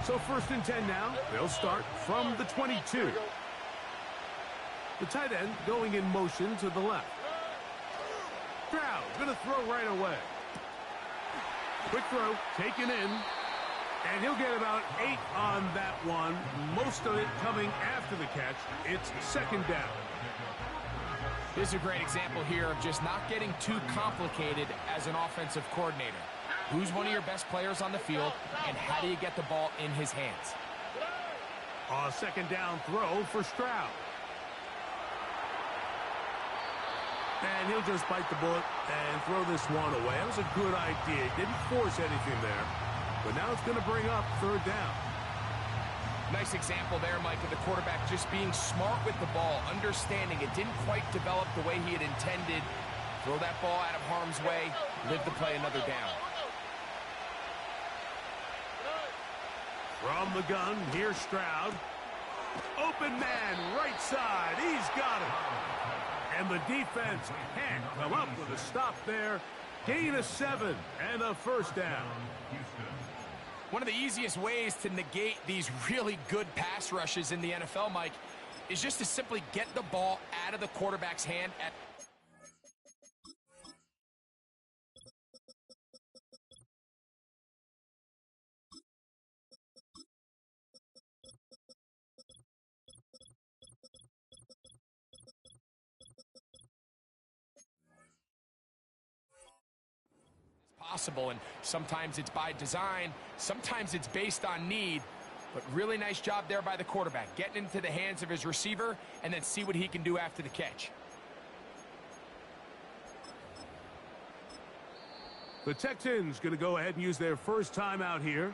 So 1st and 10 now. They'll start from the 22. The tight end going in motion to the left. Stroud going to throw right away. Quick throw, taken in. And he'll get about 8 on that one. Most of it coming after the catch. It's 2nd down. This is a great example here of just not getting too complicated as an offensive coordinator. Who's one of your best players on the field, and how do you get the ball in his hands? A 2nd down throw for Stroud. And he'll just bite the bullet and throw this one away. That was a good idea. He didn't force anything there. But now it's going to bring up 3rd down. Nice example there, Mike, of the quarterback just being smart with the ball, understanding it didn't quite develop the way he had intended. Throw that ball out of harm's way, live to play another down. From the gun, here's Stroud. Open man, right side. He's got it. And the defense can't come up with a stop there. Gain of 7 and a 1st down. One of the easiest ways to negate these really good pass rushes in the NFL, Mike, is just to simply get the ball out of the quarterback's hand at possible, and sometimes it's by design, sometimes it's based on need, but really nice job there by the quarterback, getting into the hands of his receiver and then see what he can do after the catch. The Texans going to go ahead and use their first timeout here.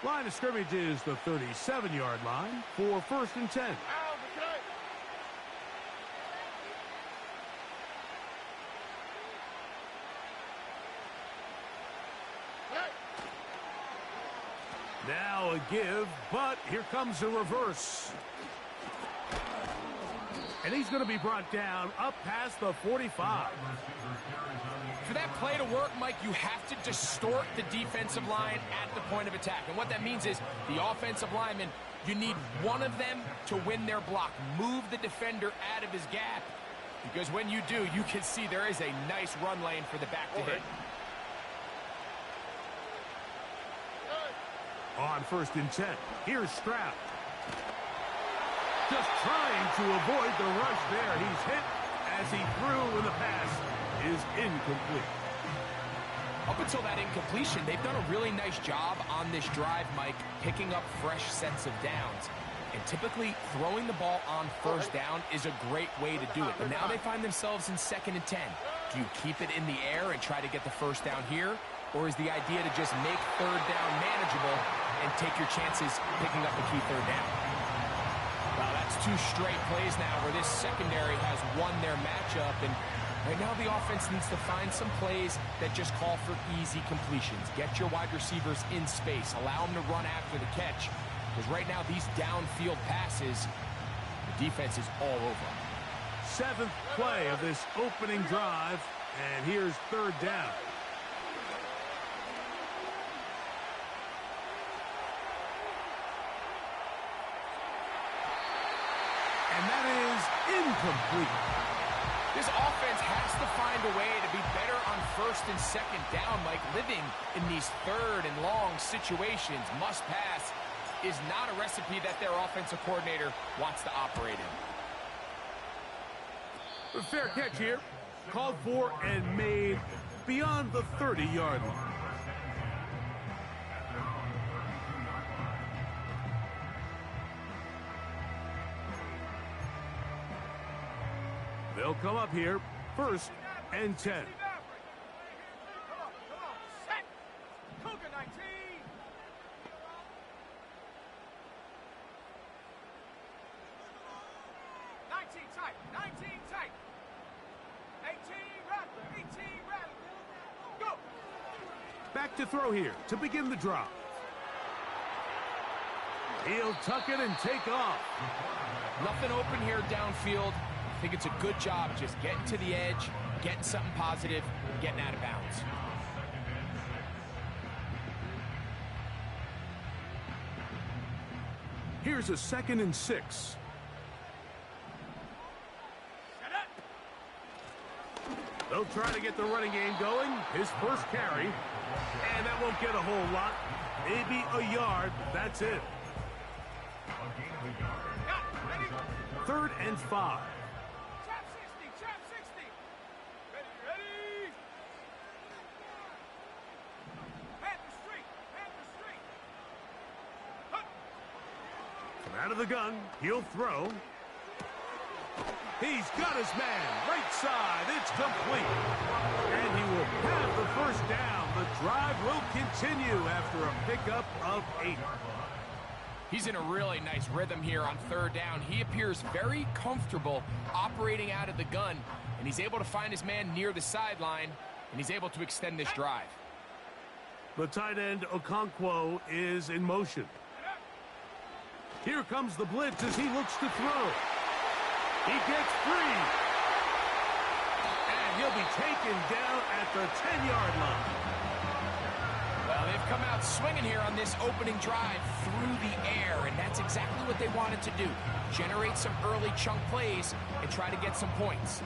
Line of scrimmage is the 37-yard line for 1st and 10. Now a give, but here comes a reverse. And he's going to be brought down up past the 45. For that play to work, Mike, you have to distort the defensive line at the point of attack. And what that means is the offensive lineman, you need one of them to win their block. Move the defender out of his gap. Because when you do, you can see there is a nice run lane for the back to hit. On 1st and 10, here's Stroud. Just trying to avoid the rush there. He's hit as he threw, and the pass is incomplete. Up until that incompletion, they've done a really nice job on this drive, Mike, picking up fresh sets of downs. And typically, throwing the ball on 1st down is a great way to do it. But now they find themselves in 2nd and 10. Do you keep it in the air and try to get the 1st down here? Or is the idea to just make 3rd down manageable and take your chances picking up a key 3rd down? Well, that's 2 straight plays now where this secondary has won their matchup. And right now the offense needs to find some plays that just call for easy completions. Get your wide receivers in space. Allow them to run after the catch. Because right now these downfield passes, the defense is all over. 7th play of this opening drive. And here's 3rd down. And that is incomplete. This offense has to find a way to be better on 1st and 2nd down, Mike. Living in these 3rd and long situations, must pass, is not a recipe that their offensive coordinator wants to operate in. A fair catch here. Called for and made beyond the 30-yard line. They'll come up here, 1st and 10. tight. 19 tight. 18 rattle. 18 rattle. Go. Back to throw here to begin the drop. He'll tuck it and take off. Nothing open here downfield. I think it's a good job just getting to the edge, getting something positive, getting out of bounds. Here's a 2nd and 6. They'll try to get the running game going. His first carry. And that won't get a whole lot. Maybe a yard. That's it. 3rd and 5. Trap 60. Trap 60. Ready, ready. Panther Street. Panther Street. Hup. From out of the gun, he'll throw. He's got his man. Right side. It's complete. And he will have the first down. The drive will continue after a pickup of 8. He's in a really nice rhythm here on 3rd down. He appears very comfortable operating out of the gun, and he's able to find his man near the sideline, and he's able to extend this drive. The tight end, Okonkwo, is in motion. Here comes the blitz as he looks to throw. He gets free. And he'll be taken down at the 10-yard line. Well, they've come out swinging here on this opening drive through the air, and that's exactly what they wanted to do. Generate some early chunk plays and try to get some points.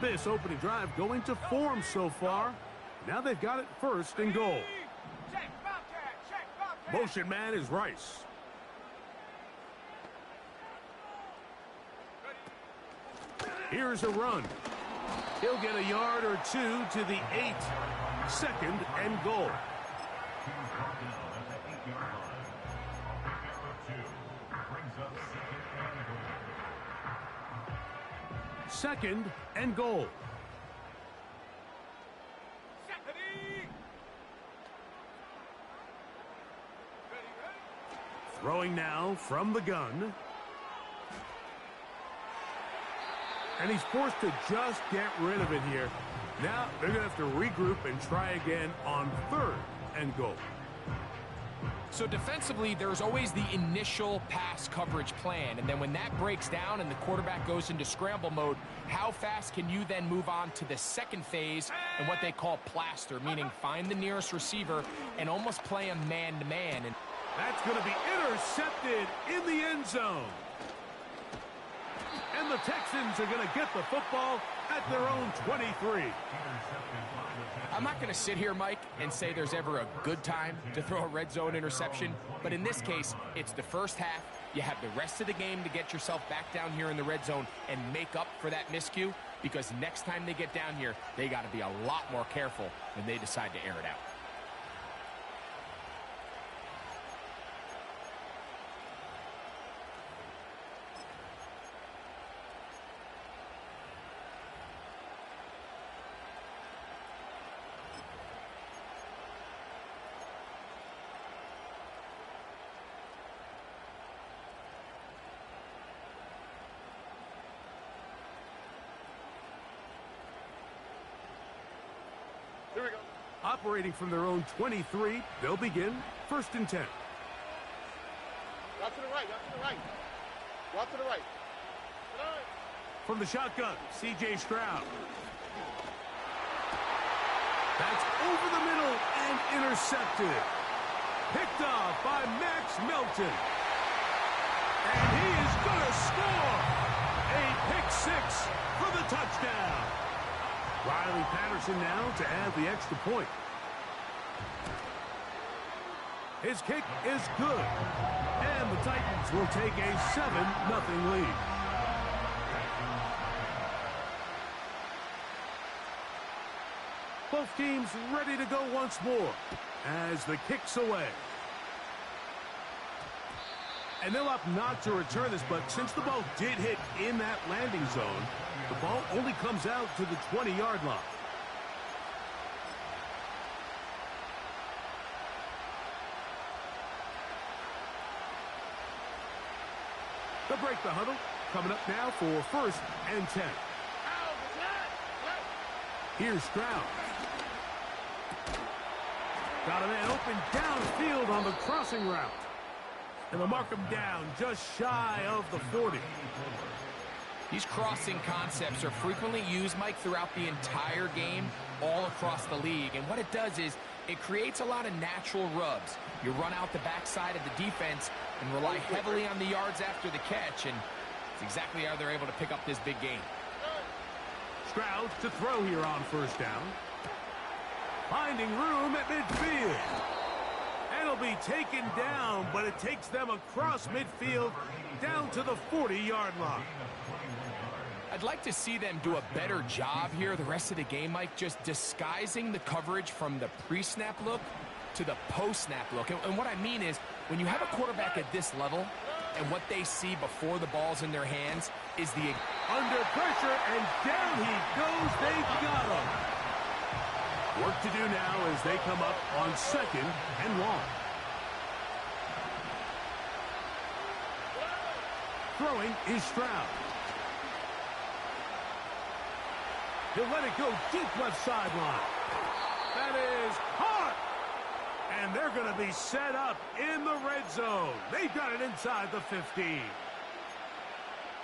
This opening drive going to form so far. Now they've got it 1st and goal. Check, Bobcat. Check, Bobcat. Motion man is Rice. Here's a run. He'll get a yard or 2 to the 8. 2nd and goal. Second and goal. Throwing now from the gun. And he's forced to just get rid of it here. Now they're going to have to regroup and try again on 3rd and goal. So defensively, there's always the initial pass coverage plan, and then when that breaks down and the quarterback goes into scramble mode, how fast can you then move on to the second phase and what they call plaster, meaning find the nearest receiver and almost play a man-to-man. And that's going to be intercepted in the end zone. And the Texans are going to get the football at their own 23. I'm not going to sit here, Mike, and say there's ever a good time to throw a red zone interception, but in this case, it's the first half. You have the rest of the game to get yourself back down here in the red zone and make up for that miscue, because next time they get down here, they got to be a lot more careful when they decide to air it out. Here we go. Operating from their own 23, they'll begin 1st and 10. Route to the right, route to the right. Route to the right. From the shotgun, C.J. Stroud. That's over the middle and intercepted. Picked off by Max Melton. And he is going to score. A pick 6 for the touchdown. Riley Patterson now to add the extra point. His kick is good. And the Titans will take a 7-0 lead. Both teams ready to go once more as the kick's away. And they'll opt not to return this, but since the ball did hit in that landing zone, the ball only comes out to the 20-yard line. They'll break the huddle. Coming up now for 1st and 10. Here's Stroud. Got a man open downfield on the crossing route. And they'll mark him down just shy of the 40. These crossing concepts are frequently used, Mike, throughout the entire game, all across the league. And what it does is it creates a lot of natural rubs. You run out the backside of the defense and rely heavily on the yards after the catch, and it's exactly how they're able to pick up this big game. Stroud to throw here on 1st down. Finding room at midfield. And it'll be taken down, but it takes them across midfield down to the 40-yard line. I'd like to see them do a better job here the rest of the game, Mike, just disguising the coverage from the pre-snap look to the post-snap look. And what I mean is, when you have a quarterback at this level, and what they see before the ball's in their hands is the... Under pressure, and down he goes. They've got him. Work to do now as they come up on 2nd and long. Throwing is Stroud. He'll let it go deep left sideline. That is caught. And they're going to be set up in the red zone. They've got it inside the 15.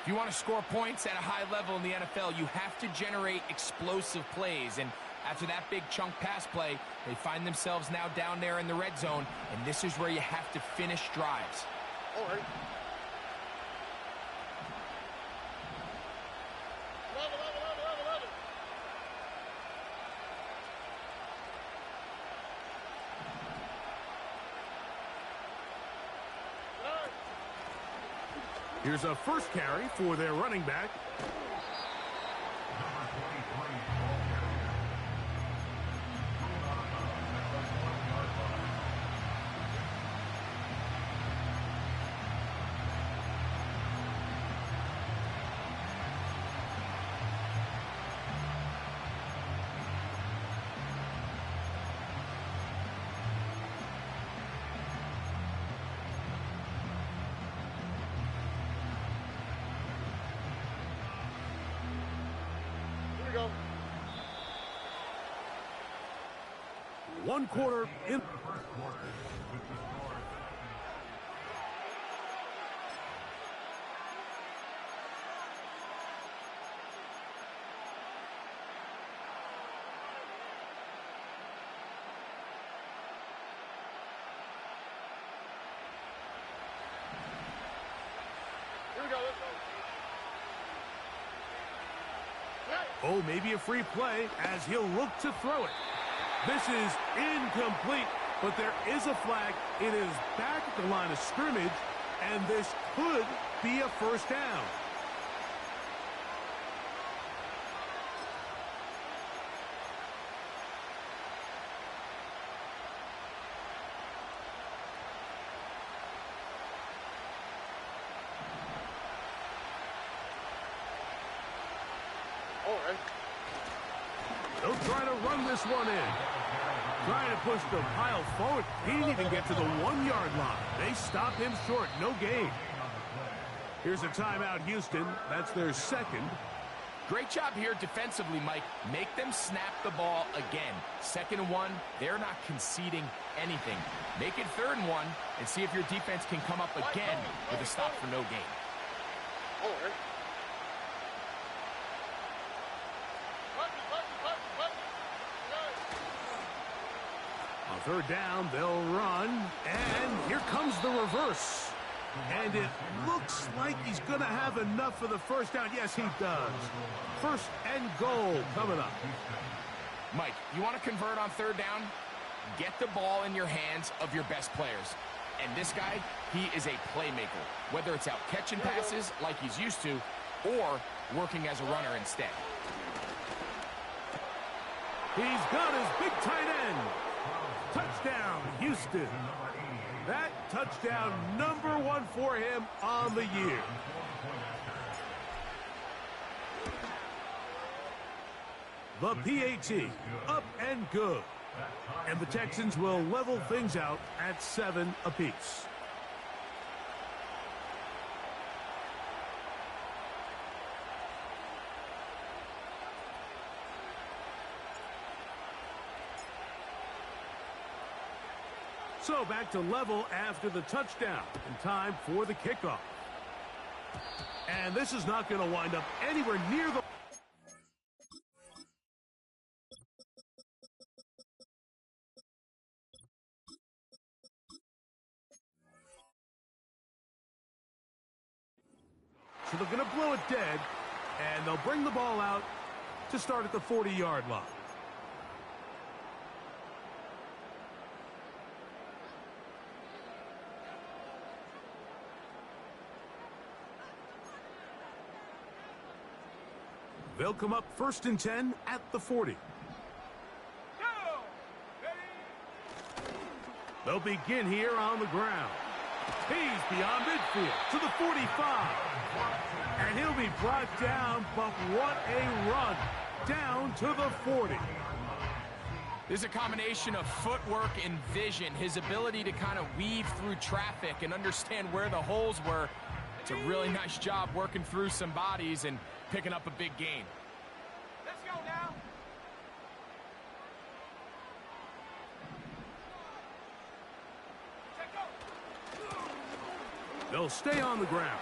If you want to score points at a high level in the NFL, you have to generate explosive plays. And after that big chunk pass play, they find themselves now down there in the red zone. And this is where you have to finish drives. All right. Here's a first carry for their running back. Go. 1 quarter in. Here we go. Let's go. Oh, maybe a free play as he'll look to throw it. This is incomplete, but there is a flag. It is back at the line of scrimmage, and this could be a 1st down. All right. They'll try to run this one in. Trying to push the pile forward. He didn't even get to the 1-yard line. They stopped him short. No gain. Here's a timeout, Houston. That's their 2nd. Great job here defensively, Mike. Make them snap the ball again. 2nd and 1, they're not conceding anything. Make it 3rd and 1 and see if your defense can come up again with a stop for no gain. All right. On 3rd down, they'll run, and here comes the reverse. And it looks like he's going to have enough for the 1st down. Yes, he does. 1st and goal coming up. Mike, you want to convert on 3rd down? Get the ball in your hands of your best players. And this guy, he is a playmaker, whether it's out catching passes like he's used to or working as a runner instead. He's got his big tight end. Touchdown, Houston. That touchdown #1 for him on the year. The PAT, up and good. And the Texans will level things out at 7 apiece. So back to level after the touchdown, and time for the kickoff. And this is not going to wind up anywhere near the... So they're going to blow it dead, and they'll bring the ball out to start at the 40-yard line. They'll come up 1st and 10 at the 40. They'll begin here on the ground. He's beyond midfield to the 45. And he'll be brought down, but what a run down to the 40. There's a combination of footwork and vision, his ability to kind of weave through traffic and understand where the holes were. It's a really nice job working through some bodies and picking up a big gain. Let's go now. They'll stay on the ground.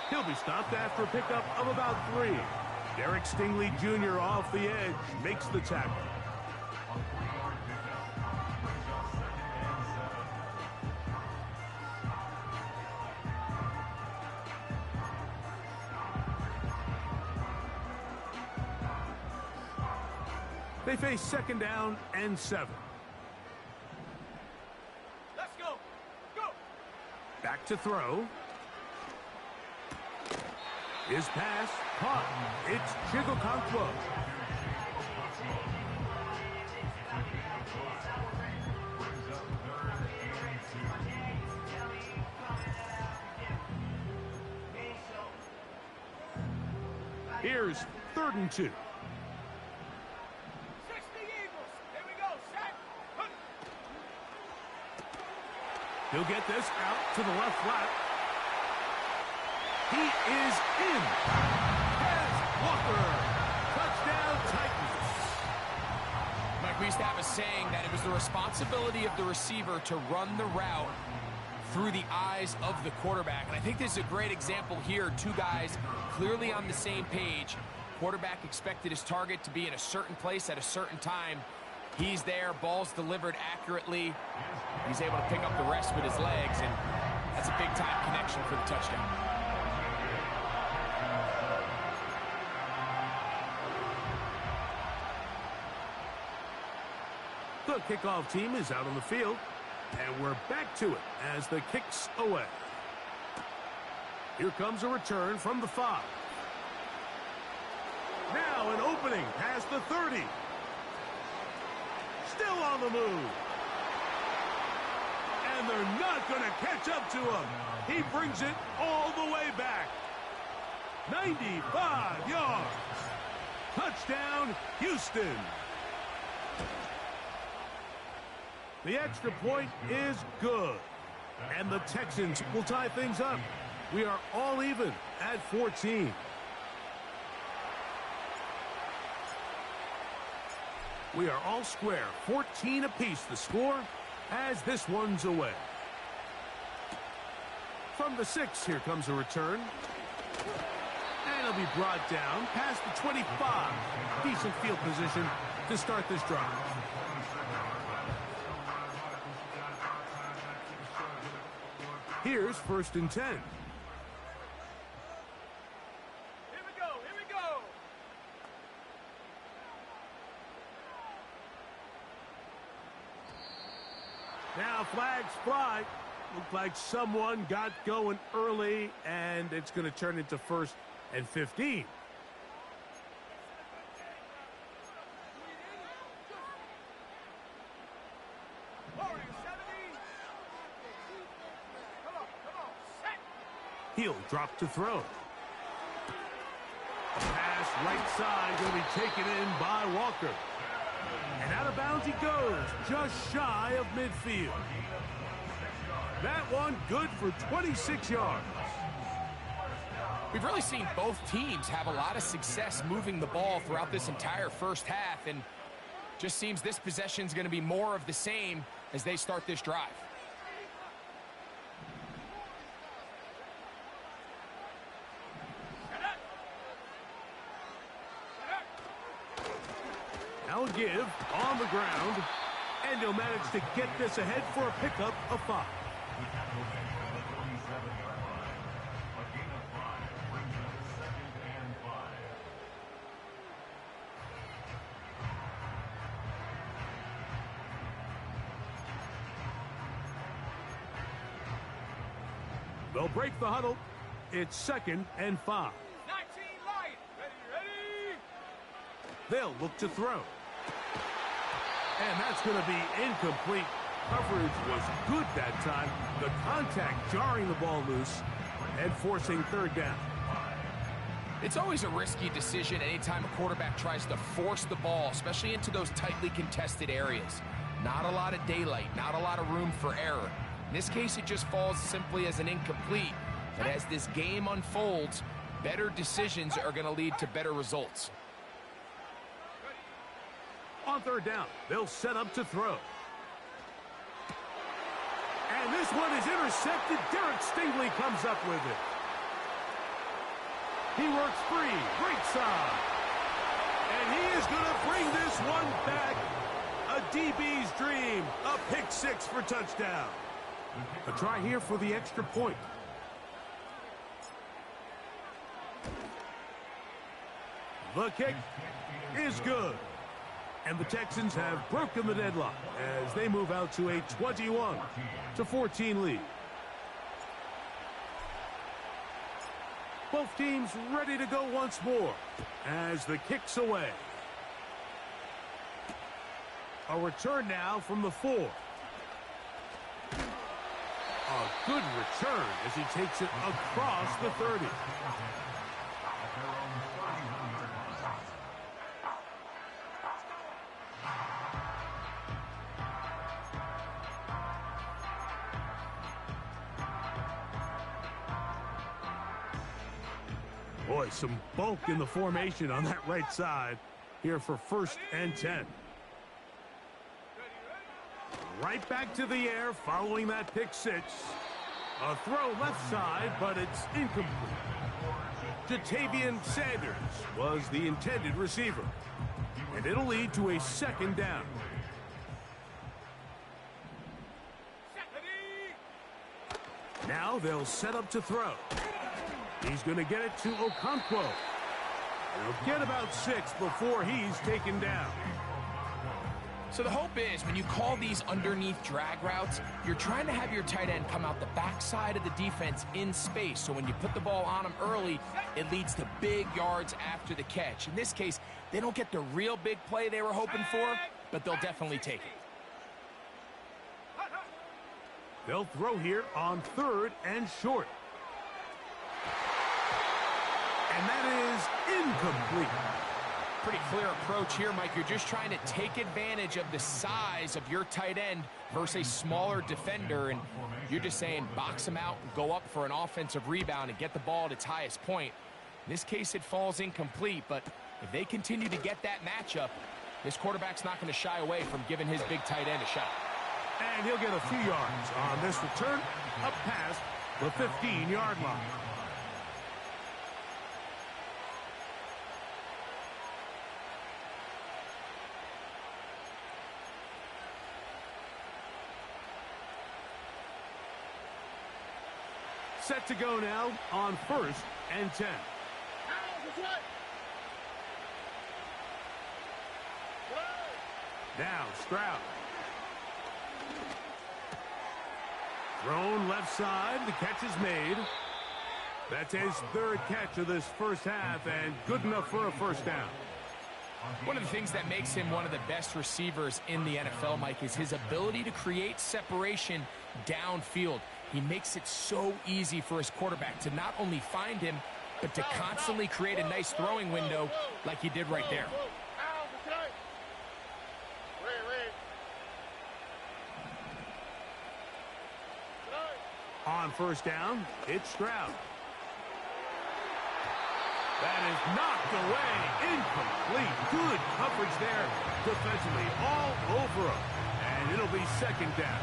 He'll be stopped after a pickup of about 3. Derek Stingley Jr. off the edge makes the tackle. They face 2nd down and 7. Let's go. Go. Back to throw. His pass caught. It's Chigokonkwo. Here's 3rd and 2. 60 Eagles. Here we go. Set. He'll get this out to the left flat. He is in. Here's Walker. Touchdown, Titans. Mike, we used to have a saying that it was the responsibility of the receiver to run the route through the eyes of the quarterback. And I think this is a great example here. 2 guys clearly on the same page. Quarterback expected his target to be in a certain place at a certain time. He's there. Ball's delivered accurately. He's able to pick up the rest with his legs, and that's a big-time connection for the touchdown. The kickoff team is out on the field, and we're back to it as the kick's away. Here comes a return from the 5. Now an opening past the 30. Still on the move. And they're not going to catch up to him. He brings it all the way back. 95 yards. Touchdown, Houston. The extra point is good. And the Texans will tie things up. We are all even at 14. We are all square, 14 apiece the score as this one's away. From the 6, here comes a return. And it'll be brought down past the 25. Decent field position to start this drive. Here's 1st and 10. Here we go. Here we go. Now flags fly. Looked like someone got going early, and it's going to turn into 1st and 15. He'll drop to throw. Pass right side going to be taken in by Walker. And out of bounds he goes, just shy of midfield. That one good for 26 yards. We've really seen both teams have a lot of success moving the ball throughout this entire first half, and just seems this possession is going to be more of the same as they start this drive. Now give on the ground, and he'll manage to get this ahead for a pickup of 5. They'll break the huddle. It's 2nd and 5. 19 Lions. Ready. They'll look to throw. And that's going to be incomplete. Coverage was good that time. The contact jarring the ball loose and forcing 3rd down. It's always a risky decision anytime a quarterback tries to force the ball, especially into those tightly contested areas. Not a lot of daylight, not a lot of room for error. In this case, it just falls simply as an incomplete. But as this game unfolds, better decisions are going to lead to better results. On 3rd down, they'll set up to throw. And this one is intercepted. Derek Stingley comes up with it. He works free, right side. And he is going to bring this one back. A DB's dream, a pick 6 for touchdown. A try here for the extra point. The kick is good. And the Texans have broken the deadlock as they move out to a 21-14 lead. Both teams ready to go once more as the kick's away. A return now from the 4. A good return as he takes it across the 30. Boy, some bulk in the formation on that right side here for 1st and 10. Right back to the air following that pick 6. A throw left side, but it's incomplete. Jatavian Sanders was the intended receiver. And it'll lead to a 2nd down. Now they'll set up to throw. He's going to get it to Okonkwo. He'll get about 6 before he's taken down. So the hope is when you call these underneath drag routes, you're trying to have your tight end come out the backside of the defense in space. So when you put the ball on him early, it leads to big yards after the catch. In this case, they don't get the real big play they were hoping for, but they'll definitely take it. They'll throw here on 3rd and short. And that is incomplete. Pretty clear approach here, Mike. You're just trying to take advantage of the size of your tight end versus a smaller defender, and you're just saying box him out and go up for an offensive rebound and get the ball at its highest point. In this case, it falls incomplete, but if they continue to get that matchup, this quarterback's not going to shy away from giving his big tight end a shot. And he'll get a few yards on this return up past the 15-yard line. Set to go now on 1st and 10. Now Stroud. Thrown left side. The catch is made. That's his 3rd catch of this first half and good enough for a 1st down. One of the things that makes him one of the best receivers in the NFL, Mike, is his ability to create separation downfield. He makes it so easy for his quarterback to not only find him, but to constantly create a nice throwing window like he did right there. On first down, it's Stroud. That is knocked away. Incomplete. Good coverage there defensively all over him. And it'll be second down.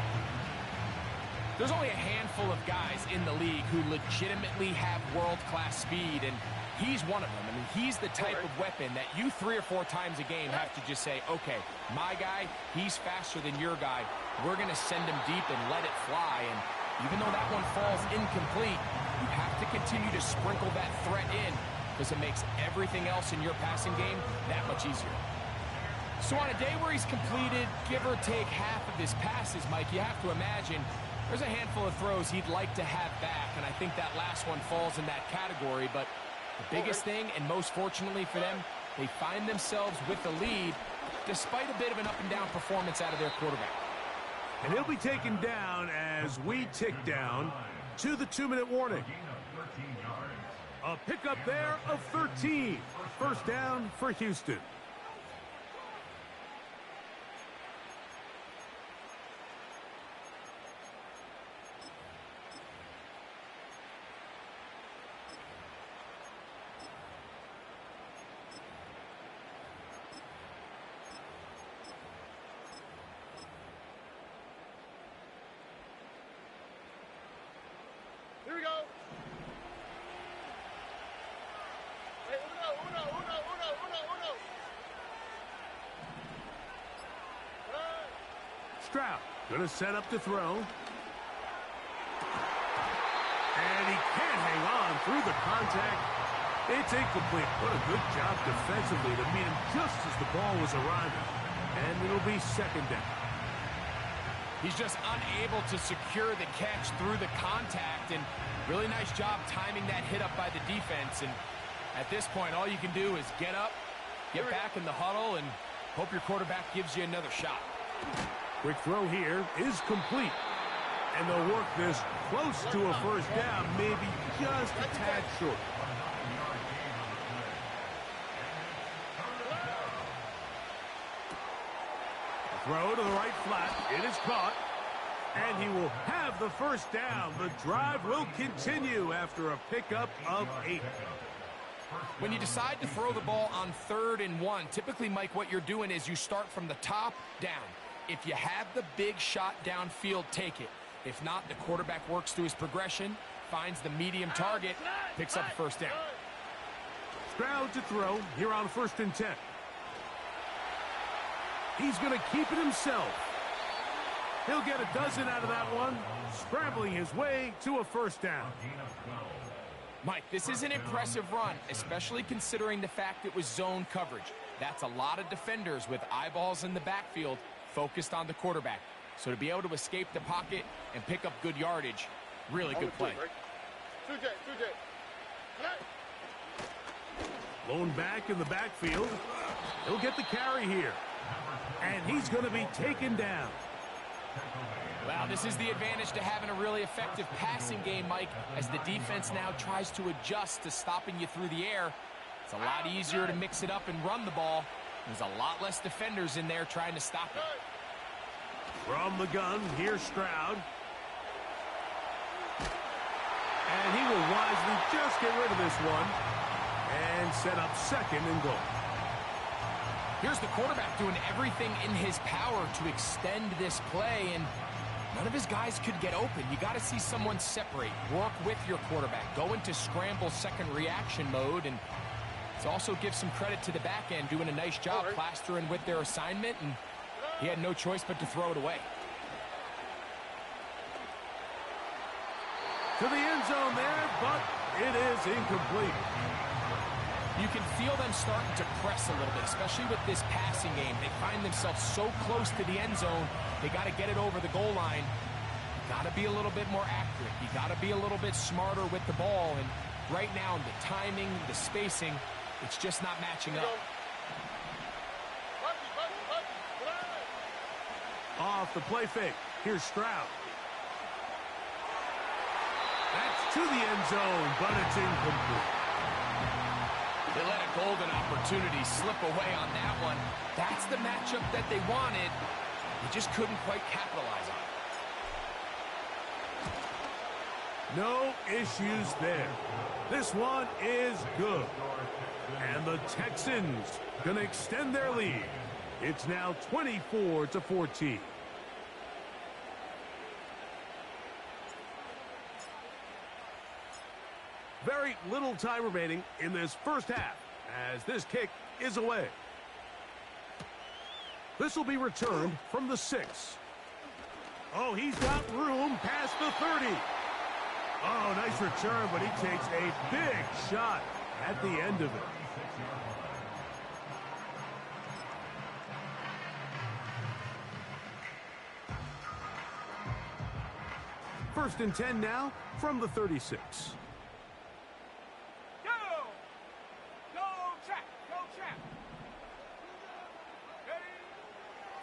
There's only a handful of guys in the league who legitimately have world-class speed, and he's one of them. I mean, he's the type of weapon that you 3 or 4 times a game have to just say, okay, my guy, he's faster than your guy. We're going to send him deep and let it fly. And even though that one falls incomplete, you have to continue to sprinkle that threat in because it makes everything else in your passing game that much easier. So on a day where he's completed, give or take half of his passes, Mike, you have to imagine there's a handful of throws he'd like to have back, and I think that last one falls in that category. But the biggest thing, and most fortunately for them, they find themselves with the lead despite a bit of an up-and-down performance out of their quarterback. And he'll be taken down as we tick down to the 2-minute warning. A pickup there of 13. First down for Houston. Here we go. Hey, uno. Stroud gonna set up to throw. And he can't hang on through the contact. It's incomplete. What a good job defensively to meet him just as the ball was arriving. And it'll be second down. He's just unable to secure the catch through the contact, and really nice job timing that hit up by the defense. And at this point, all you can do is get up, get back in the huddle, and hope your quarterback gives you another shot. Quick throw here is complete. And they'll work this close to a first down, maybe just a tad short. Throw to the right flat. It is caught. And he will have the first down. The drive will continue after a pickup of 8. When you decide to throw the ball on 3rd and 1, typically, Mike, what you're doing is you start from the top down. If you have the big shot downfield, take it. If not, the quarterback works through his progression, finds the medium target, picks up a first down. Stroud to throw here on 1st and 10. He's going to keep it himself. He'll get a dozen out of that one, scrambling his way to a first down. Mike, this is an impressive run, especially considering the fact it was zone coverage. That's a lot of defenders with eyeballs in the backfield focused on the quarterback. So to be able to escape the pocket and pick up good yardage, really good play. Blown back in the backfield. He'll get the carry here. And he's going to be taken down. Well, this is the advantage to having a really effective passing game, Mike, as the defense now tries to adjust to stopping you through the air. It's a lot easier to mix it up and run the ball. There's a lot less defenders in there trying to stop it. From the gun, here's Stroud. And he will wisely just get rid of this one and set up 2nd and goal. Here's the quarterback doing everything in his power to extend this play, and none of his guys could get open. You got to see someone separate, work with your quarterback, go into scramble second reaction mode, and to also give some credit to the back end doing a nice job plastering with their assignment, and he had no choice but to throw it away. To the end zone there, but it is incomplete. You can feel them starting to press a little bit, especially with this passing game. They find themselves so close to the end zone, they got to get it over the goal line. You got to be a little bit more accurate. You got to be a little bit smarter with the ball. And right now, the timing, the spacing, it's just not matching up. Off the play fake. Here's Stroud. That's to the end zone, but it's incomplete. They let a golden opportunity slip away on that one. That's the matchup that they wanted. They just couldn't quite capitalize on it. No issues there. This one is good. And the Texans going to extend their lead. It's now 24-14. Very little time remaining in this first half as this kick is away. This will be returned from the 6. Oh, he's got room past the 30. Oh, nice return, but he takes a big shot at the end of it. First and 10 now from the 36.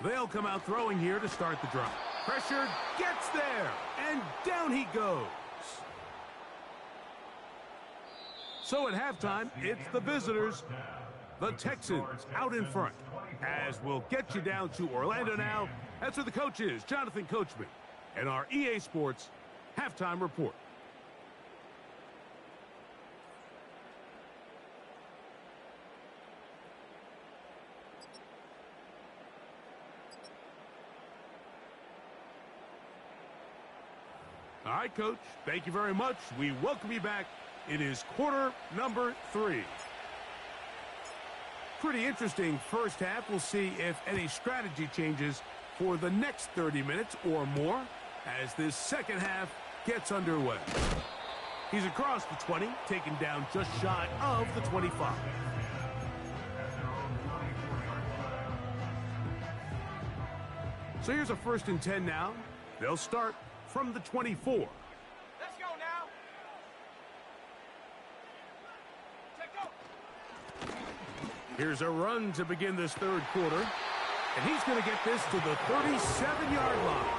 They'll come out throwing here to start the drive. Pressured, gets there, and down he goes. So at halftime, it's the visitors, the Texans, out in front. As we'll get you down to Orlando now, that's where the coach is, Jonathan Coachman, and our EA Sports halftime report. All right, Coach, thank you very much. We welcome you back. It is quarter number 3. Pretty interesting first half. We'll see if any strategy changes for the next 30 minutes or more as this second half gets underway. He's across the 20, taken down just shy of the 25. So here's a first and 10 now. They'll start from the 24. Let's go now. Take go. Here's a run to begin this third quarter. And he's going to get this to the 37-yard line.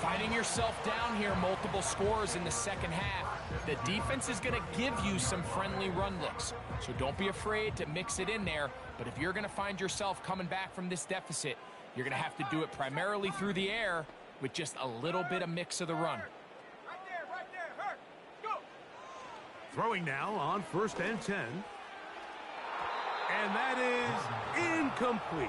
Finding yourself down here, multiple scores in the second half. The defense is going to give you some friendly run looks. So don't be afraid to mix it in there. But if you're going to find yourself coming back from this deficit, you're going to have to do it primarily through the air with just a little bit of mix of the run. Right there, hurt. Go. Throwing now on first and 10. And that is incomplete.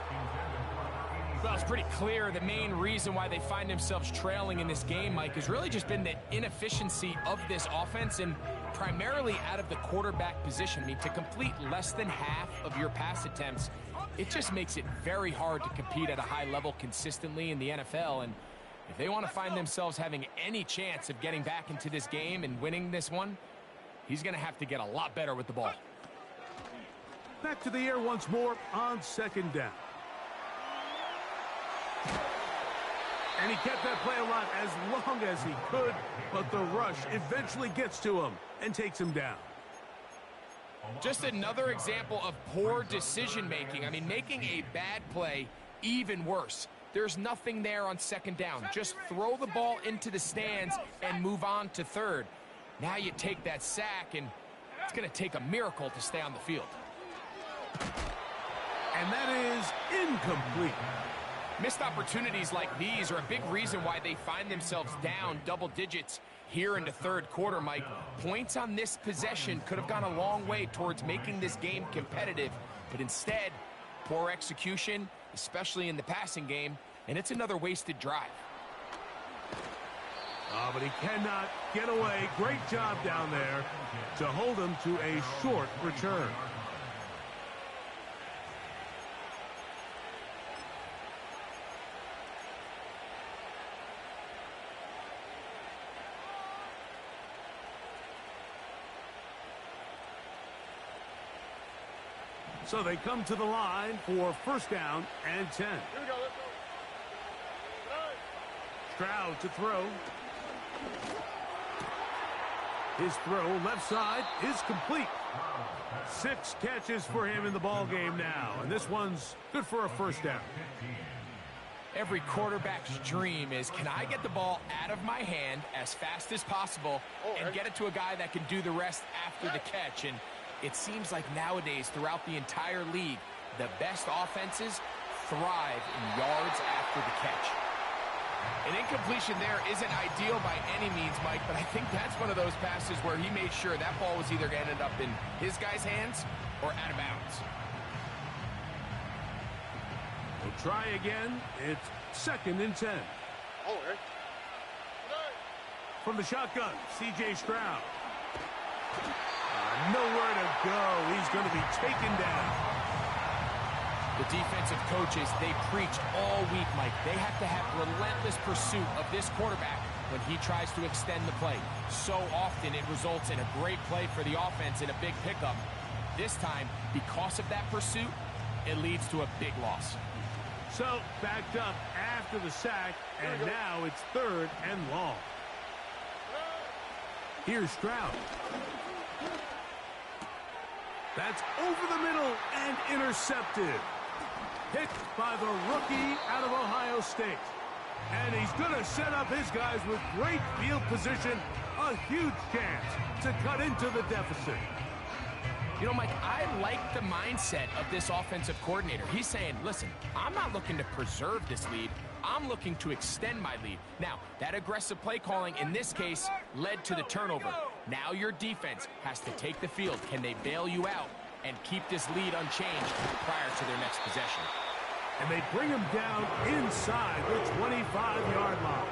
Well, it's pretty clear the main reason why they find themselves trailing in this game, Mike, has really just been the inefficiency of this offense and primarily out of the quarterback position. I mean, to complete less than half of your pass attempts, it just makes it very hard to compete at a high level consistently in the NFL. And if they want to find themselves having any chance of getting back into this game and winning this one, he's going to have to get a lot better with the ball. Back to the air once more on second down. And he kept that play alive as long as he could, but the rush eventually gets to him and takes him down. Just another example of poor decision-making. I mean, making a bad play even worse. There's nothing there on second down. Just throw the ball into the stands and move on to third. Now you take that sack, and it's going to take a miracle to stay on the field. And that is incomplete. Missed opportunities like these are a big reason why they find themselves down double digits here in the third quarter, Mike. Points on this possession could have gone a long way towards making this game competitive, but instead, poor execution, especially in the passing game, and it's another wasted drive. Oh, but he cannot get away. Great job down there to hold him to a short return. So they come to the line for first down and 10. Here we go, let's go. Stroud to throw. His throw left side is complete. 6 catches for him in the ball game now, and this one's good for a first down. Every quarterback's dream is, can I get the ball out of my hand as fast as possible and get it to a guy that can do the rest after the catch? And it seems like nowadays, throughout the entire league, the best offenses thrive in yards after the catch. An incompletion there isn't ideal by any means, Mike, but I think that's one of those passes where he made sure that ball was either going to end up in his guy's hands or out of bounds. We'll try again. It's 2nd and 10. From the shotgun, C.J. Stroud. Nowhere to go. He's going to be taken down. The defensive coaches, they preach all week, Mike. They have to have relentless pursuit of this quarterback when he tries to extend the play. So often it results in a great play for the offense and a big pickup. This time, because of that pursuit, it leads to a big loss. So, backed up after the sack, and now it's 3rd and long. Here's Stroud. That's over the middle and intercepted. Picked by the rookie out of Ohio State. And he's going to set up his guys with great field position. A huge chance to cut into the deficit. You know, Mike, I like the mindset of this offensive coordinator. He's saying, listen, I'm not looking to preserve this lead. I'm looking to extend my lead. Now, that aggressive play calling in this case led to the turnover. Now your defense has to take the field. Can they bail you out and keep this lead unchanged prior to their next possession? And they bring him down inside the 25-yard line.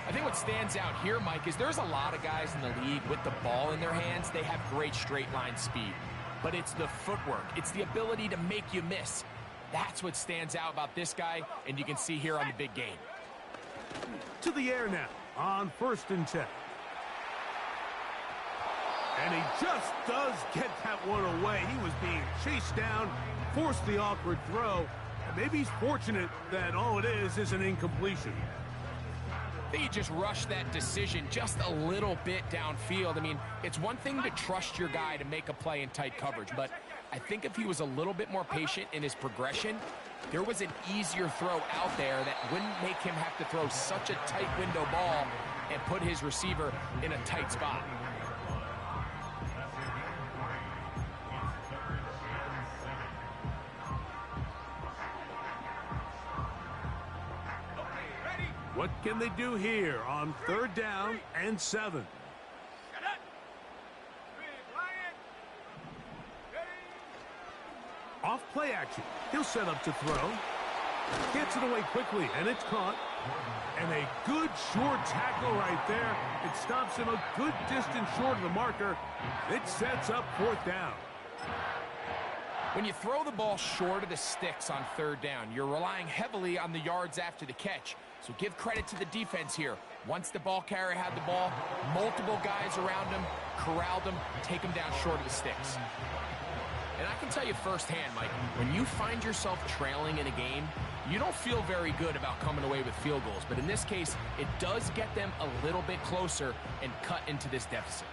I think what stands out here, Mike, is there's a lot of guys in the league with the ball in their hands. They have great straight line speed. But it's the footwork. It's the ability to make you miss. That's what stands out about this guy, and you can see here on the big game. To the air now on 1st and 10. And he just does get that one away. He was being chased down, forced the awkward throw. And maybe he's fortunate that all it is an incompletion. I think he just rushed that decision just a little bit downfield. I mean, it's one thing to trust your guy to make a play in tight coverage, but I think if he was a little bit more patient in his progression, there was an easier throw out there that wouldn't make him have to throw such a tight window ball and put his receiver in a tight spot. What can they do here on 3rd down and 7? Off play action. He'll set up to throw. Gets it away quickly, and it's caught. And a good short tackle right there. It stops him a good distance short of the marker. It sets up 4th down. When you throw the ball short of the sticks on 3rd down, you're relying heavily on the yards after the catch. So give credit to the defense here. Once the ball carrier had the ball, multiple guys around him, corralled him, take him down short of the sticks. And I can tell you firsthand, Mike, when you find yourself trailing in a game, you don't feel very good about coming away with field goals. But in this case, it does get them a little bit closer and cut into this deficit.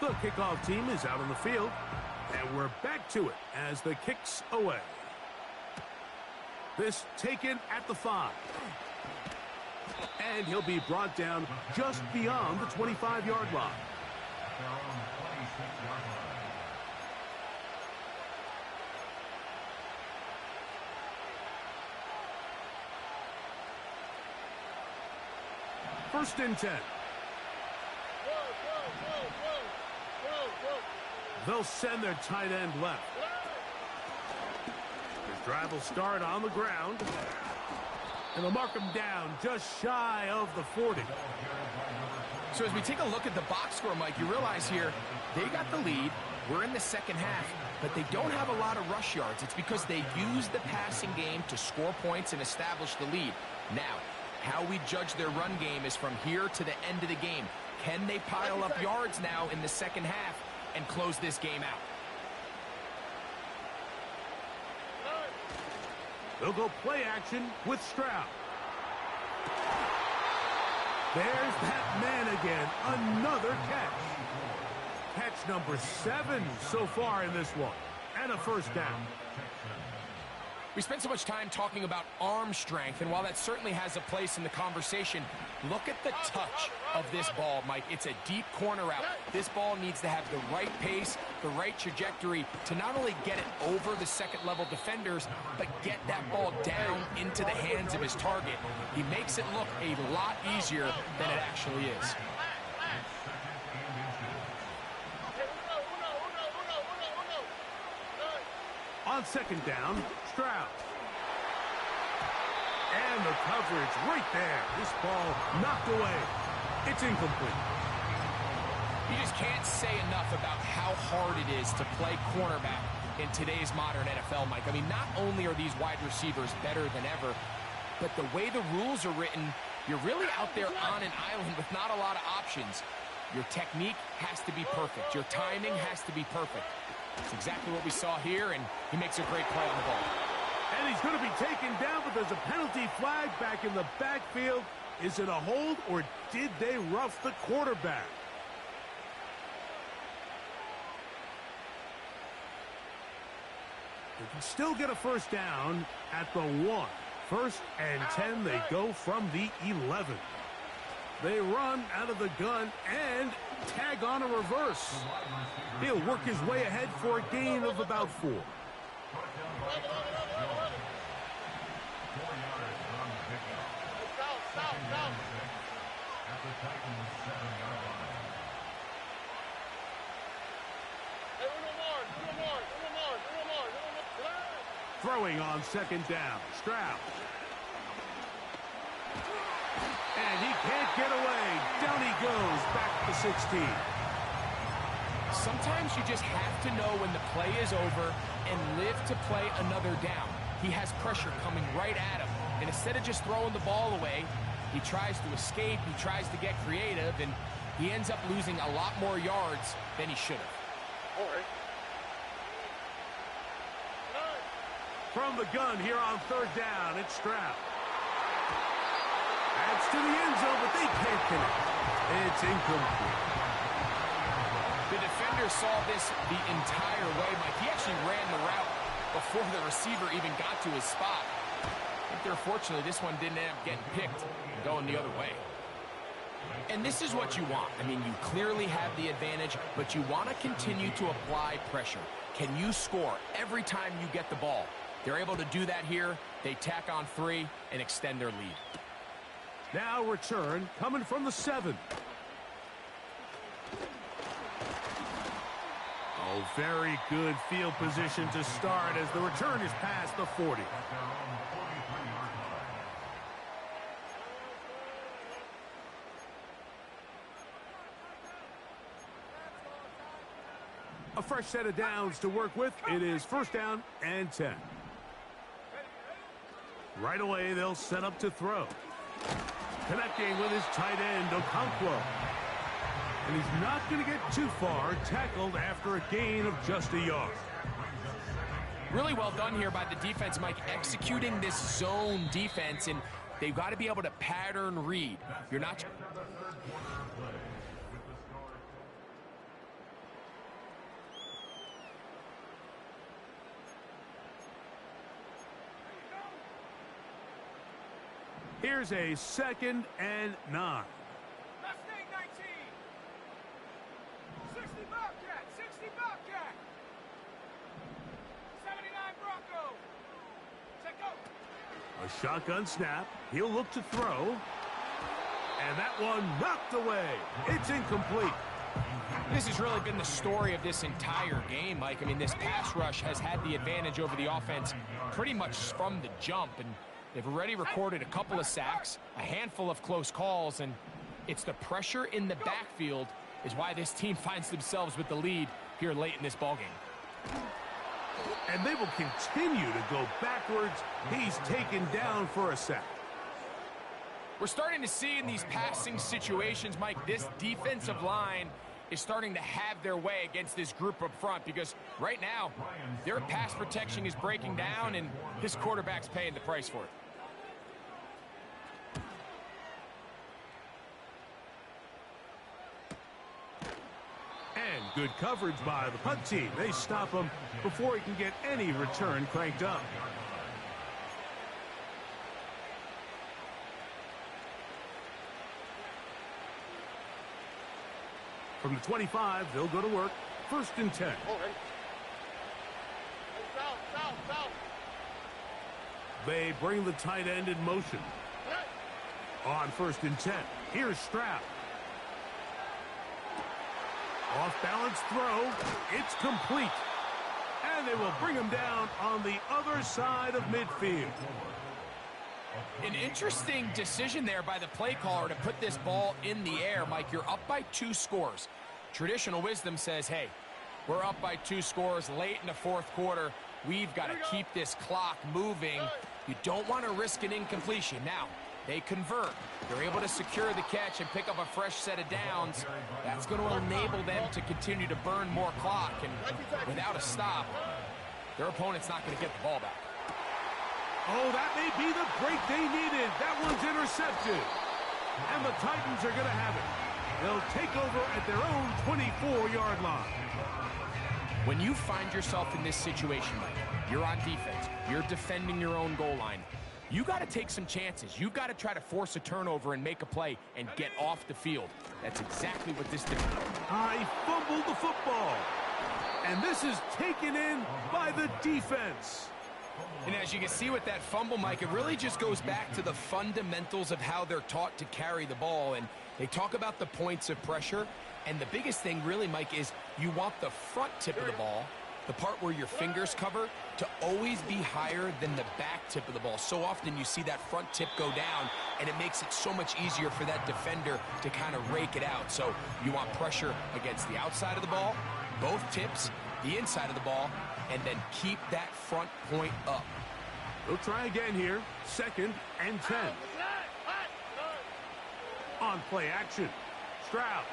The kickoff team is out on the field, and we're back to it as the kick's away. This taken at the 5. And he'll be brought down just beyond the 25-yard line. First and 10. They'll send their tight end left. His drive will start on the ground. And they'll mark him down just shy of the 40. So as we take a look at the box score, Mike, you realize here, they got the lead. We're in the second half, but they don't have a lot of rush yards. It's because they use the passing game to score points and establish the lead. Now, how we judge their run game is from here to the end of the game. Can they pile up yards now in the second half and close this game out? They'll go play action with Stroud. There's that man again. Another catch. Catch number 7 so far in this one. And a first down. We spent so much time talking about arm strength, and while that certainly has a place in the conversation, look at the touch of this ball, Mike. It's a deep corner route. This ball needs to have the right pace, the right trajectory to not only get it over the second-level defenders, but get that ball down into the hands of his target. He makes it look a lot easier than it actually is. On second down, Stroud. And the coverage right there. This ball knocked away. It's incomplete. You just can't say enough about how hard it is to play cornerback in today's modern NFL, Mike. I mean, not only are these wide receivers better than ever, but the way the rules are written, you're really out there on an island with not a lot of options. Your technique has to be perfect. Your timing has to be perfect. It's exactly what we saw here, and he makes a great play on the ball. And he's going to be taken down, but there's a penalty flag back in the backfield. Is it a hold, or did they rough the quarterback? They can still get a first down at the 1. 1st and 10, they go from the 11. They run out of the gun and tag on a reverse. He'll work his way ahead for a gain of about 4. Throwing on second down, Stroud. And he can't get away. Down he goes, back to 16. Sometimes you just have to know when the play is over and live to play another down. He has pressure coming right at him. And instead of just throwing the ball away, he tries to escape, he tries to get creative, and he ends up losing a lot more yards than he should have. All right. From the gun here on third down, it's Stroud. Adds to the end zone, but they can't connect. It's incomplete. The defender saw this the entire way, Mike. He actually ran the route before the receiver even got to his spot. I think unfortunately this one didn't end up getting picked and going the other way. And this is what you want. I mean, you clearly have the advantage, but you want to continue to apply pressure. Can you score every time you get the ball? They're able to do that here. They tack on 3 and extend their lead. Now return coming from the 7. Oh, very good field position to start as the return is past the 40. A fresh set of downs to work with. It is first down and 10. Right away, they'll set up to throw. Connecting with his tight end, Okonkwo. And he's not going to get too far, tackled after a gain of just a yard. Really well done here by the defense, Mike, executing this zone defense, and they've got to be able to pattern read. You're not... Here's a 2nd and 9. Mustang 19. 60 Bobcat. 60 Bobcat. 79 Bronco. Set go. A shotgun snap. He'll look to throw. And that one knocked away. It's incomplete. This has really been the story of this entire game, Mike. I mean, this pass rush has had the advantage over the offense pretty much from the jump, and they've already recorded a couple of sacks, a handful of close calls, and it's the pressure in the backfield is why this team finds themselves with the lead here late in this ballgame. And they will continue to go backwards. He's taken down for a sack. We're starting to see in these passing situations, Mike, this defensive line is starting to have their way against this group up front, because right now their pass protection is breaking down and this quarterback's paying the price for it. And good coverage by the punt team. They stop him before he can get any return cranked up. From the 25, they'll go to work. 1st and 10. They bring the tight end in motion. On 1st and 10, here's Stroud. Off-balance throw. It's complete. And they will bring him down on the other side of midfield. An interesting decision there by the play caller to put this ball in the air. Mike, you're up by 2 scores. Traditional wisdom says, hey, we're up by 2 scores late in the 4th quarter. We've got to keep this clock moving. You don't want to risk an incompletion. Now, they convert. They're able to secure the catch and pick up a fresh set of downs. That's going to enable them to continue to burn more clock. And without a stop, their opponent's not going to get the ball back. Oh, that may be the break they needed. That one's intercepted. And the Titans are going to have it. They'll take over at their own 24-yard line. When you find yourself in this situation, Mike, you're on defense, you're defending your own goal line, you got to take some chances. You've got to try to force a turnover and make a play and get off the field. That's exactly what this did. I fumbled the football. And this is taken in by the defense. And as you can see with that fumble, Mike, it really just goes back to the fundamentals of how they're taught to carry the ball. And they talk about the points of pressure. And the biggest thing really, Mike, is you want the front tip of the ball, the part where your fingers cover, to always be higher than the back tip of the ball. So often you see that front tip go down, and it makes it so much easier for that defender to kind of rake it out. So you want pressure against the outside of the ball, both tips, the inside of the ball, and then keep that front point up. They'll try again here. 2nd and 10. On play action, Stroud.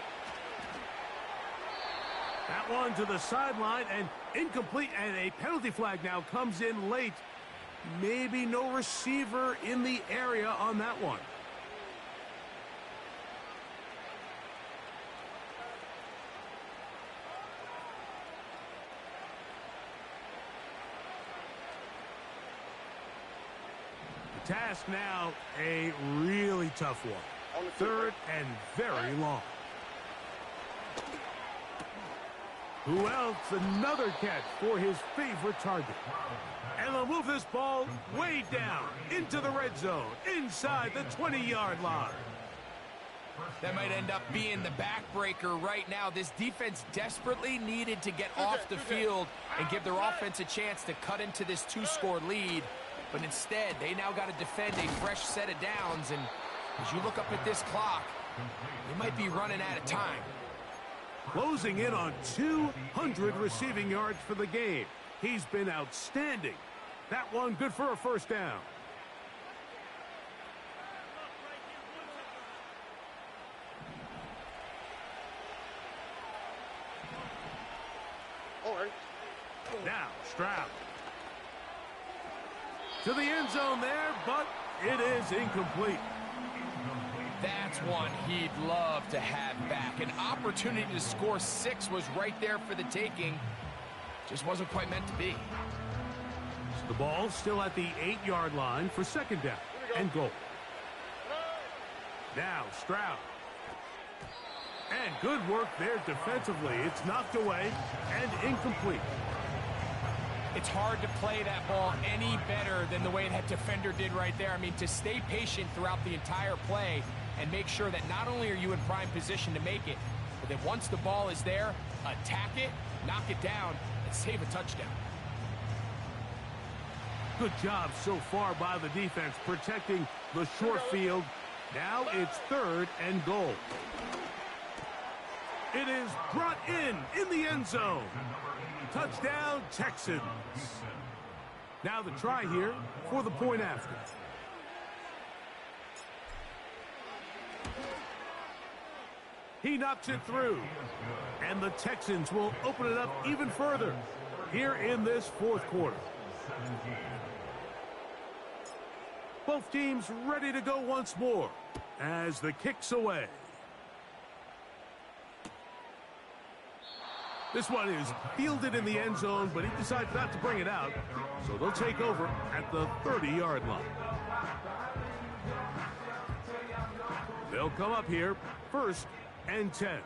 That one to the sideline and incomplete, and a penalty flag now comes in late. Maybe no receiver in the area on that one. The task now, a really tough one. 3rd and very long. Who else? Another catch for his favorite target. And they'll move this ball way down into the red zone, inside the 20-yard line. That might end up being the backbreaker right now. This defense desperately needed to get off the field and give their offense a chance to cut into this 2-score lead. But instead, they now got to defend a fresh set of downs. And as you look up at this clock, they might be running out of time. Closing in on 200 receiving yards for the game. He's been outstanding. That one good for a 1st down. Now, Stroud. To the end zone there, but it is incomplete. That's one he'd love to have back. An opportunity to score 6 was right there for the taking. Just wasn't quite meant to be. So the ball still at the 8-yard line for 2nd down and goal. Now Stroud. And good work there defensively. It's knocked away and incomplete. It's hard to play that ball any better than the way that defender did right there. I mean, to stay patient throughout the entire play and make sure that not only are you in prime position to make it, but that once the ball is there, attack it, knock it down, and save a touchdown. Good job so far by the defense protecting the short field. Now it's 3rd and goal. It is brought in the end zone. Touchdown, Texans. Now the try here for the point after. He knocks it through. And the Texans will open it up even further here in this 4th quarter. Both teams ready to go once more as the kick's away. This one is fielded in the end zone, but he decides not to bring it out. So they'll take over at the 30-yard line. They'll come up here 1st and 10.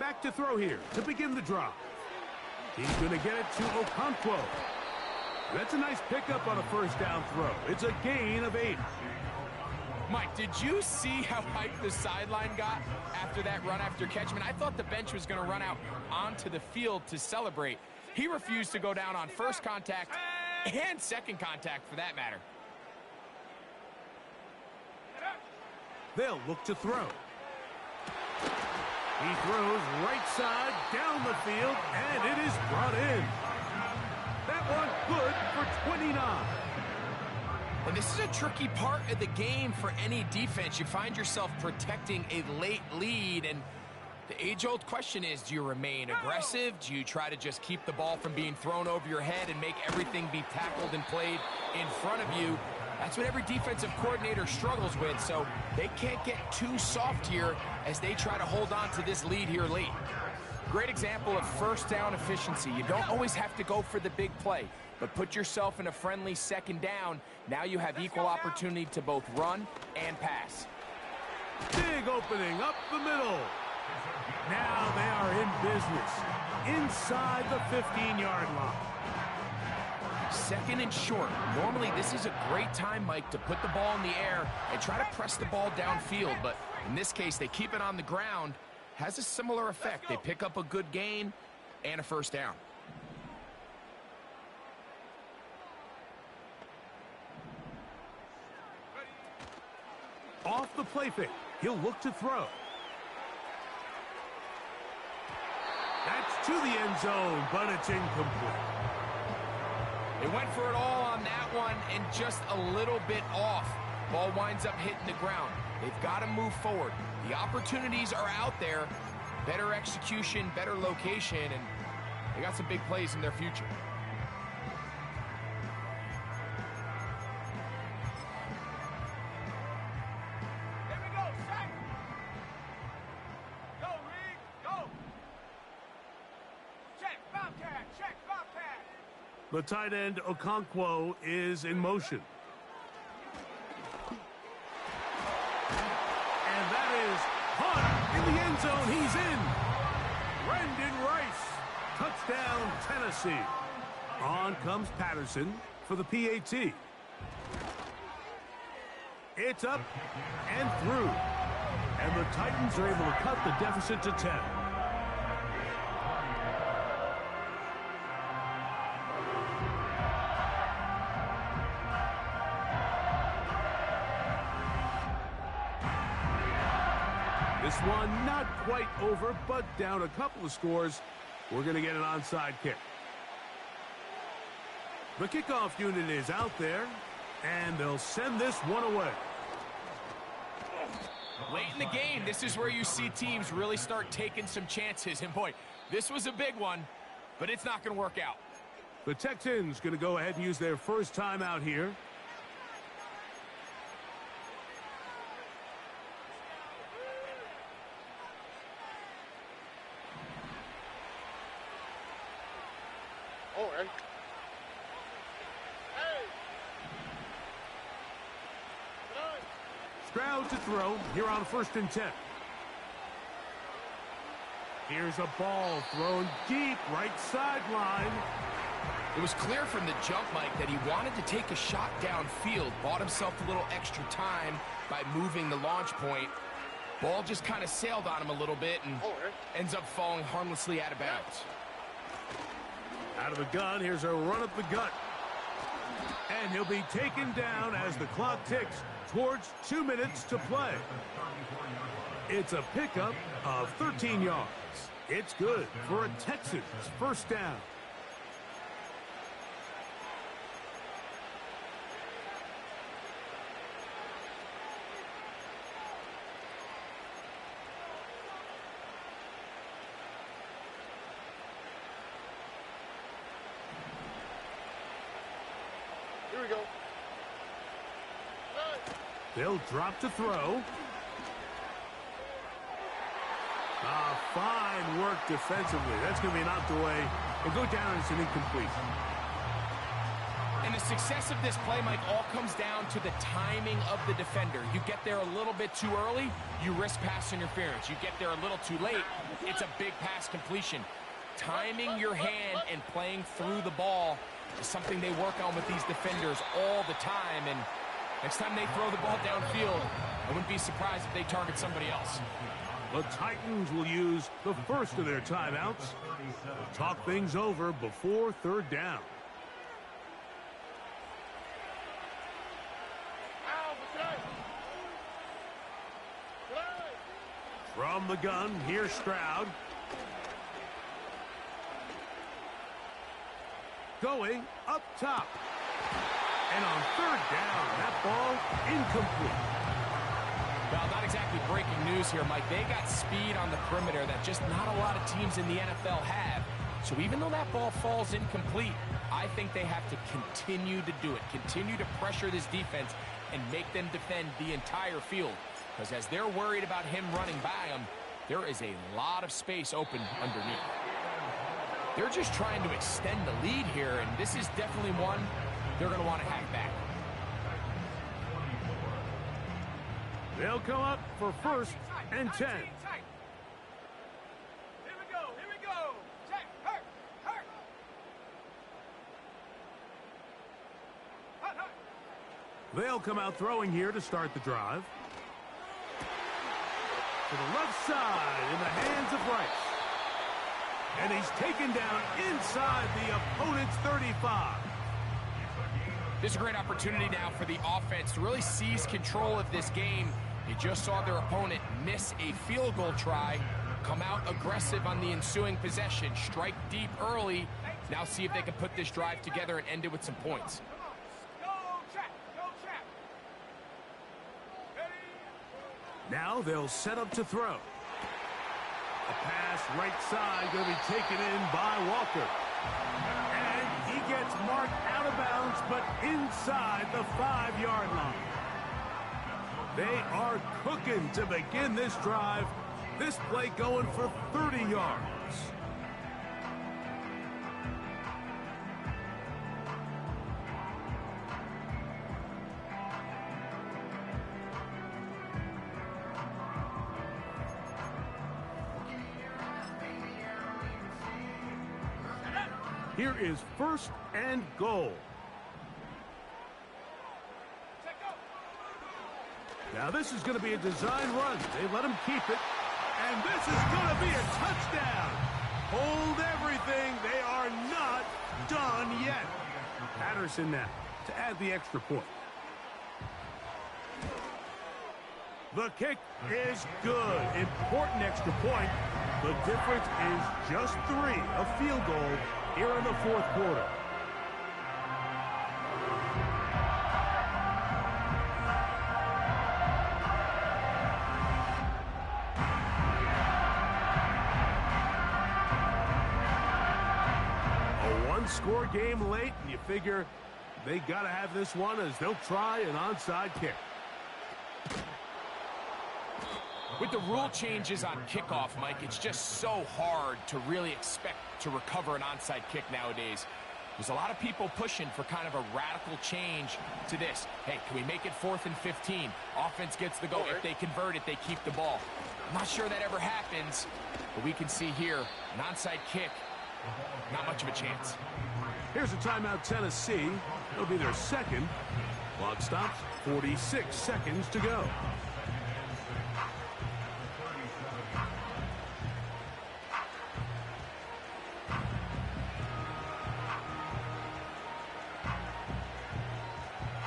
Back to throw here to begin the drive. He's going to get it to Okonkwo. That's a nice pickup on a first down throw. It's a gain of 8. Mike, did you see how hyped the sideline got after that run after catch? I mean, I thought the bench was going to run out onto the field to celebrate. He refused to go down on first contact and second contact, for that matter. They'll look to throw. He throws right side down the field, and it is brought in. That one good for 29. And this is a tricky part of the game for any defense. You find yourself protecting a late lead, and the age-old question is, do you remain aggressive? Do you try to just keep the ball from being thrown over your head and make everything be tackled and played in front of you? That's what every defensive coordinator struggles with, so they can't get too soft here as they try to hold on to this lead here late. Great example of first down efficiency. You don't always have to go for the big play, but put yourself in a friendly second down. Now you have equal opportunity to both run and pass. Big opening up the middle. Now they are in business inside the 15-yard line. Second and short. Normally, this is a great time, Mike, to put the ball in the air and try to press the ball downfield. But in this case, they keep it on the ground. Has a similar effect. They pick up a good gain and a first down. Off the play fake. He'll look to throw. That's to the end zone, but it's incomplete. They went for it all on that one and just a little bit off. Ball winds up hitting the ground. They've got to move forward. The opportunities are out there. Better execution, better location, and they got some big plays in their future. There we go, sack. Go, Reed, go. Check, Bobcat, check, Bobcat. The tight end, Okonkwo, is in motion. And that is caught in the end zone. He's in. Brendan Rice. Touchdown, Tennessee. On comes Patterson for the PAT. It's up and through. And the Titans are able to cut the deficit to 10. This one not quite over, but down a couple of scores. We're going to get an onside kick. The kickoff unit is out there, and they'll send this one away. Late in the game, this is where you see teams really start taking some chances. And boy, this was a big one, but it's not going to work out. The Texans going to go ahead and use their first timeout here. Stroud to throw here on 1st and 10. Here's a ball thrown deep right sideline. It was clear from the jump, Mike, that he wanted to take a shot downfield, bought himself a little extra time by moving the launch point. Ball just kind of sailed on him a little bit and ends up falling harmlessly out of bounds. Out of the gun, here's a run up the gut. And he'll be taken down as the clock ticks towards 2 minutes to play. It's a pickup of 13 yards. It's good for a Texans first down. Here we go. They'll drop to throw. Fine work defensively. That's going to be knocked away and go down as an incomplete. And the success of this play, Mike, all comes down to the timing of the defender. You get there a little bit too early, you risk pass interference. You get there a little too late, it's a big pass completion. Timing your hand and playing through the ball is something they work on with these defenders all the time. And next time they throw the ball downfield, I wouldn't be surprised if they target somebody else. The Titans will use the first of their timeouts. They'll talk things over before third down. From the gun, here's Stroud. Going up top. And on third down, that ball incomplete. Well, not exactly breaking news here, Mike. They got speed on the perimeter that just not a lot of teams in the NFL have. So even though that ball falls incomplete, I think they have to continue to do it. Continue to pressure this defense and make them defend the entire field. Because as they're worried about him running by them, there is a lot of space open underneath. They're just trying to extend the lead here, and this is definitely one they're going to want to hack back. They'll come up for first and 10. Here we go, here we go. Check, hurt, hurt. Hut, hut. They'll come out throwing here to start the drive. To the left side in the hands of Rice. And he's taken down inside the opponent's 35. This is a great opportunity now for the offense to really seize control of this game. They just saw their opponent miss a field goal try, come out aggressive on the ensuing possession, strike deep early. Now see if they can put this drive together and end it with some points. Go, check, go, check. Ready? Now they'll set up to throw. A pass right side going to be taken in by Walker. And he gets marked out of bounds, but inside the 5-yard line. They are cooking to begin this drive. This play going for 30 yards. Here is first and goal. Check, go. Now this is going to be a design run. They let him keep it. And this is going to be a touchdown. Hold everything. They are not done yet. Patterson now to add the extra point. The kick is good. Important extra point. The difference is just 3, a field goal here in the fourth quarter. A one-score game late, and you figure they got to have this one as they'll try an onside kick. With the rule changes on kickoff, Mike, it's just so hard to really expect to recover an onside kick nowadays. There's a lot of people pushing for kind of a radical change to this. Hey, can we make it 4th and 15? Offense gets the go. If they convert it, they keep the ball. I'm not sure that ever happens, but we can see here, an onside kick, not much of a chance. Here's a timeout, Tennessee. It'll be their second. Clock stops, 46 seconds to go.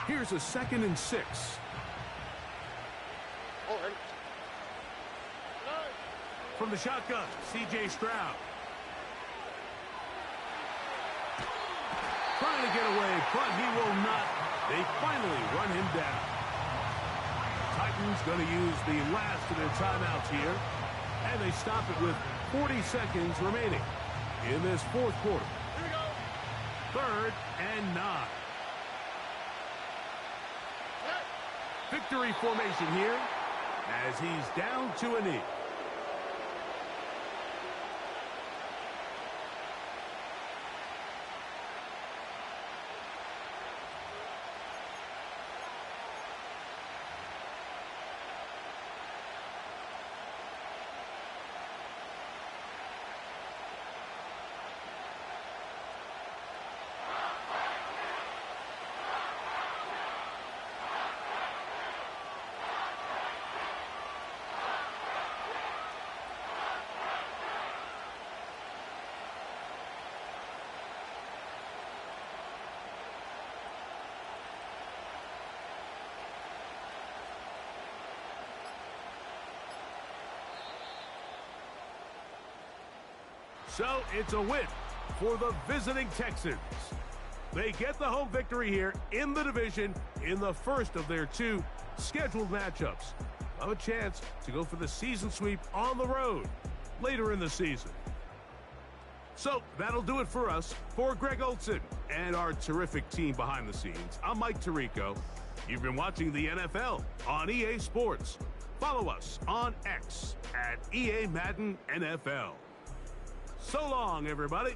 Here's a 2nd and 6. From the shotgun, C.J. Stroud. Trying to get away, but he will not. They finally run him down. Titans going to use the last of their timeouts here. And they stop it with 40 seconds remaining in this fourth quarter. Here we go. 3rd and 9. Victory formation here as he's down to a knee. So it's a win for the visiting Texans. They get the home victory here in the division in the first of their 2 scheduled matchups. Have a chance to go for the season sweep on the road later in the season. So that'll do it for us. For Greg Olson and our terrific team behind the scenes, I'm Mike Tirico. You've been watching the NFL on EA Sports. Follow us on X at EA Madden NFL. So long, everybody.